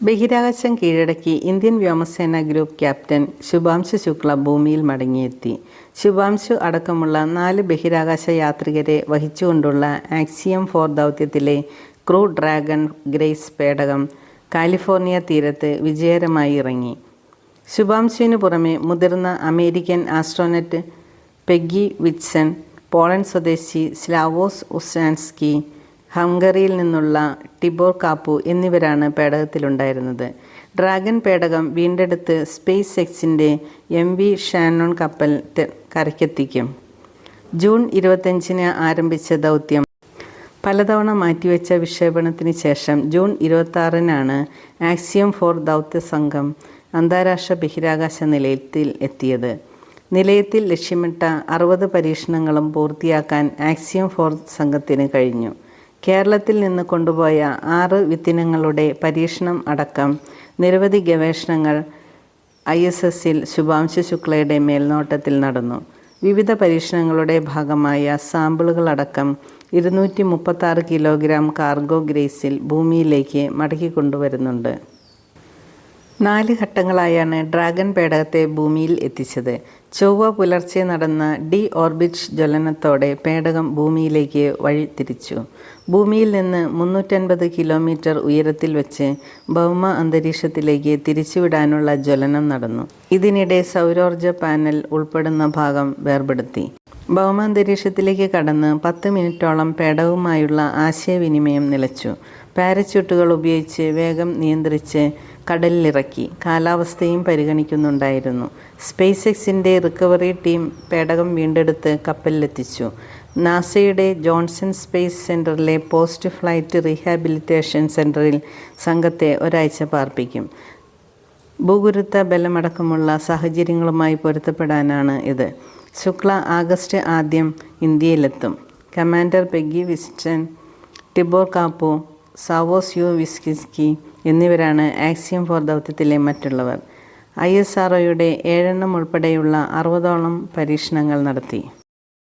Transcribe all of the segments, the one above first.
ബഹിരാകാശം കീഴടക്കി ഇന്ത്യൻ വ്യോമസേന group captain Shubhanshu Shukla ഭൂമിയിൽ മടങ്ങിയെത്തി. ശുഭാംശു അടക്കമുള്ള 4 ബഹിരാകാശ യാത്രികരെ വഹിച്ചുകൊണ്ടുള്ള ആക്സിയം 4 ദൗത്യത്തിലെ ക്രൂ ഡ്രാഗൺ ഗ്രേസ് പേടകം കാലിഫോർണിയ തീരത്ത് വിജയകരമായി ഇറങ്ങി. ശുഭാംശുവിന് പുറമെ മുതിർന്ന അമേരിക്കൻ ആസ്ട്രോനറ്റ് പെഗ്ഗി വിറ്റ്സൺ, പോളണ്ട് സ്വദേശി സ്ലാവോസ് ഉസാൻസ്കി, ഹംഗറിയിൽ നിന്നുള്ള ടിബോർ കാപ്പു എന്നിവരാണ് പേടകത്തിലുണ്ടായിരുന്നത്. ഡ്രാഗൺ പേടകം വീണ്ടെടുത്ത് സ്പേസ് എക്സിൻ്റെ MV ഷാനോൺ കപ്പൽ കരയ്ക്കെത്തിക്കും. ജൂൺ 25-ന് ആരംഭിച്ച ദൗത്യം പലതവണ മാറ്റിവെച്ച വിക്ഷേപണത്തിന് ശേഷം ജൂൺ 26-നാണ് ആക്സിയം 4 ദൗത്യ സംഘം അന്താരാഷ്ട്ര ബഹിരാകാശ നിലയത്തിൽ എത്തിയത്. നിലയത്തിൽ ലക്ഷ്യമിട്ട 60 പരീക്ഷണങ്ങളും പൂർത്തിയാക്കാൻ ആക്സിയം 4 സംഘത്തിന് കഴിഞ്ഞു. കേരളത്തിൽ നിന്ന് കൊണ്ടുപോയ 6 വിത്തിനങ്ങളുടെ പരീക്ഷണം അടക്കം നിരവധി ഗവേഷണങ്ങൾ ISS-ൽ ശുഭാംശു ശുക്ലയുടെ മേൽനോട്ടത്തിൽ നടന്നു. വിവിധ പരീക്ഷണങ്ങളുടെ ഭാഗമായ സാമ്പിളുകളടക്കം 236 കിലോഗ്രാം കാർഗോ ഗ്രേസിൽ ഭൂമിയിലേക്ക് മടക്കിക്കൊണ്ടുവരുന്നുണ്ട്. 4 ഘട്ടങ്ങളായാണ് ഡ്രാഗൺ പേടകത്തെ ഭൂമിയിൽ എത്തിച്ചത്. ചൊവ്വ പുലർച്ചെ നടന്ന ഓർബിറ്റ് ജ്വലനത്തോടെ പേടകം ഭൂമിയിലേക്ക് വഴിതിരിച്ചു. ഭൂമിയിൽ നിന്ന് 350 കിലോമീറ്റർ ഉയരത്തിൽ വെച്ച് ഭൗമ അന്തരീക്ഷത്തിലേക്ക് തിരിച്ചുവിടാനുള്ള ജ്വലനം നടന്നു. ഇതിനിടെ സൗരോർജ്ജ പാനൽ ഉൾപ്പെടുന്ന ഭാഗം വേർപെടുത്തി. ഭൗമാന്തരീക്ഷത്തിലേക്ക് കടന്ന് 10 മിനിറ്റോളം പേടകവുമായുള്ള ആശയവിനിമയം നിലച്ചു. പാരച്യൂട്ടുകൾ ഉപയോഗിച്ച് വേഗം നിയന്ത്രിച്ച് കടലിലിറക്കി. കാലാവസ്ഥയും പരിഗണിക്കുന്നുണ്ടായിരുന്നു. സ്പേസ് എക്സിൻ്റെ റിക്കവറി ടീം പേടകം വീണ്ടെടുത്ത് കപ്പലിലെത്തിച്ചു. നാസയുടെ ജോൺസൺ സ്പേസ് സെൻറ്ററിലെ പോസ്റ്റ് ഫ്ലൈറ്റ് റീഹാബിലിറ്റേഷൻ സെൻറ്ററിൽ സംഘത്തെ ഒരാഴ്ച പാർപ്പിക്കും. ഭൂഗുരുത്വ ബലമടക്കമുള്ള സാഹചര്യങ്ങളുമായി പൊരുത്തപ്പെടാനാണ് ഇത്. ശുക്ല ആഗസ്റ്റ് 1 ഇന്ത്യയിലെത്തും. Commander Peggy Whitson, Tibor Kapu, സാവോസ് വിസ്കിസ്കി എന്നിവരാണ് ആക്സിയം 4 ദൗത്യത്തിലെ മറ്റുള്ളവർ. ISROയുടെ 7 ഉൾപ്പെടെയുള്ള 60ഓളം പരീക്ഷണങ്ങൾ നടത്തി.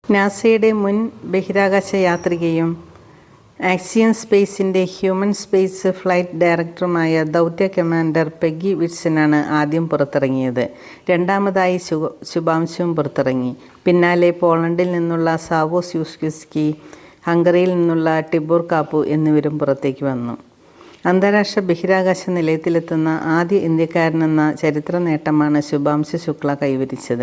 നാസയുടെ മുൻ ബഹിരാകാശ യാത്രികയും ആക്സിയം സ്പേസിൻ്റെ ഹ്യൂമൻ സ്പേസ് ഫ്ലൈറ്റ് ഡയറക്ടറുമായ ദൗത്യ കമാൻഡർ പെഗ്ഗി വിറ്റ്സനാണ് ആദ്യം പുറത്തിറങ്ങിയത്. രണ്ടാമതായി ശുഭാംശുവും പുറത്തിറങ്ങി. പിന്നാലെ പോളണ്ടിൽ നിന്നുള്ള സാവോസ് യുസ്കിസ്കി, ഹംഗറിയിൽ നിന്നുള്ള ടിബോർ കാപ്പു എന്നിവരും പുറത്തേക്ക് വന്നു. അന്താരാഷ്ട്ര ബഹിരാകാശ നിലയത്തിലെത്തുന്ന ആദ്യ ഇന്ത്യക്കാരനെന്ന ചരിത്ര നേട്ടമാണ് ശുഭാംശു ശുക്ല കൈവരിച്ചത്.